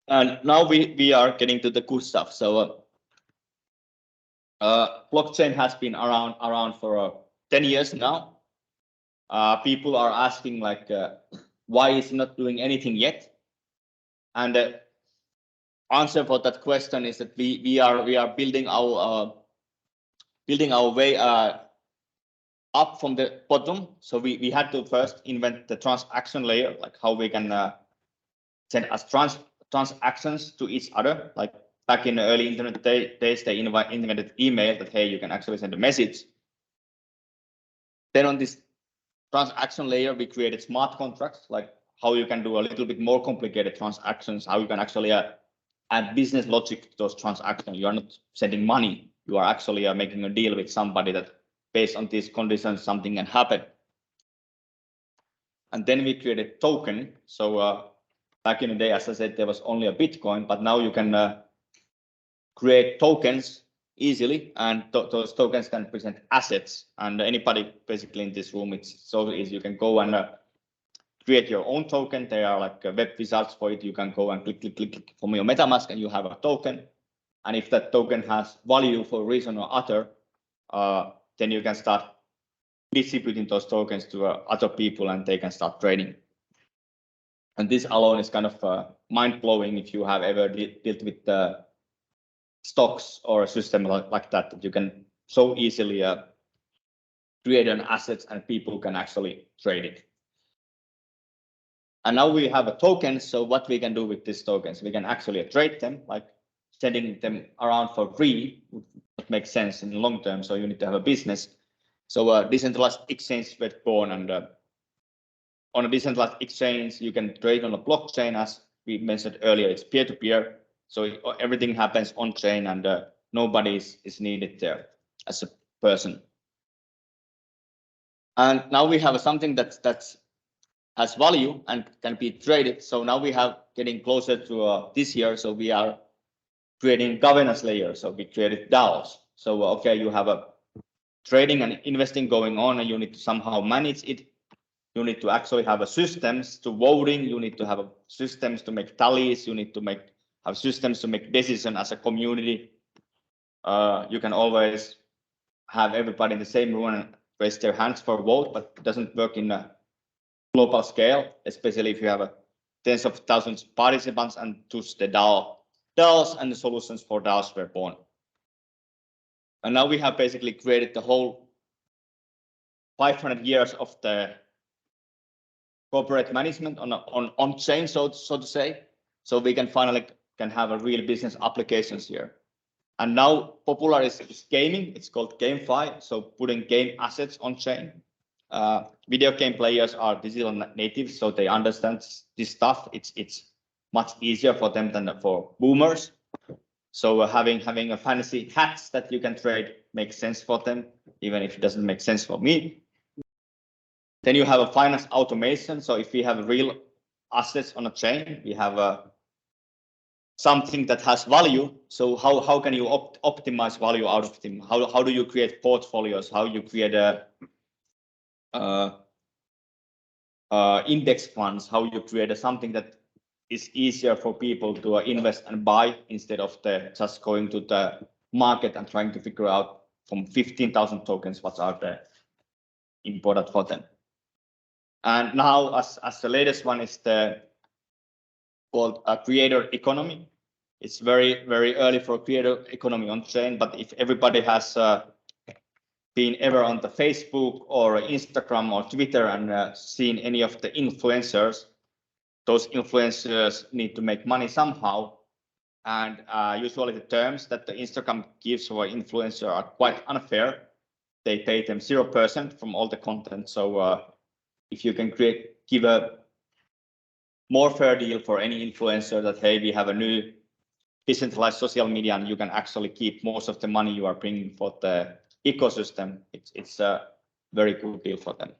And now we are getting to the good stuff. So blockchain has been around for 10 years now. People are asking like, why is it not doing anything yet? And the answer for that question is that we are building our way up from the bottom. So we had to first invent the transaction layer, like how we can send us transactions to each other. Like back in the early internet days, they invented email that, hey, you can actually send a message. Then on this transaction layer, we created smart contracts, like how you can do a little bit more complicated transactions, how you can actually add business logic to those transactions. You are not sending money, you are actually making a deal with somebody that based on these conditions, something can happen. And then we created token. So back in the day, as I said, there was only a Bitcoin, but now you can create tokens easily, and those tokens can present assets. And anybody basically in this room, it's so easy. You can go and create your own token. There are like web wizards for it. You can go and click from your MetaMask, and you have a token. And if that token has value for a reason or other, then you can start distributing those tokens to other people, and they can start trading. And this alone is kind of mind-blowing if you have ever dealt with stocks or a system like that, that you can so easily create an asset and people can actually trade it. And now we have a token. So what we can do with these tokens, we can actually trade them, like sending them around for free would make sense in the long term. So you need to have a business. So decentralized exchange was born, and on a decentralized exchange, you can trade on a blockchain. As we mentioned earlier, it's peer-to-peer. So everything happens on chain, and nobody is needed there as a person. And now we have something that has value and can be traded. So now we have getting closer to this year. So we are creating governance layer. So we created DAOs. So okay, you have a trading and investing going on, and you need to somehow manage it. You need to actually have a systems to voting. You need to have a systems to make tallies. You need to have systems to make decisions as a community. You can always have everybody in the same room and raise their hands for a vote, but it doesn't work in a global scale, especially if you have tens of thousands of participants, and thus the DAOs and the solutions for DAOs were born. And now we have basically created the whole 500 years of the corporate management on chain, so to say. So we can finally have a real business applications here. And now popular is gaming. It's called GameFi. So putting game assets on chain. Video game players are digital natives, so they understand this stuff. It's much easier for them than for boomers. So having a fancy hats that you can trade makes sense for them, even if it doesn't make sense for me. Then you have a finance automation. So if we have real assets on a chain, we have something that has value. So how can you optimize value out of them? How do you create portfolios? How you create index funds? How you create something that is easier for people to invest and buy instead of just going to the market and trying to figure out from 15,000 tokens what are the important for them. And now, as the latest one is called a creator economy. It's very early for creator economy on chain, but if everybody has been ever on the Facebook or Instagram or Twitter and seen any of the influencers, those influencers need to make money somehow. And usually the terms that the Instagram gives for influencer are quite unfair. They pay them 0% from all the content. So if you can give a more fair deal for any influencer that, hey, we have a new decentralized social media and you can actually keep most of the money you are bringing for the ecosystem, it's a very good deal for them.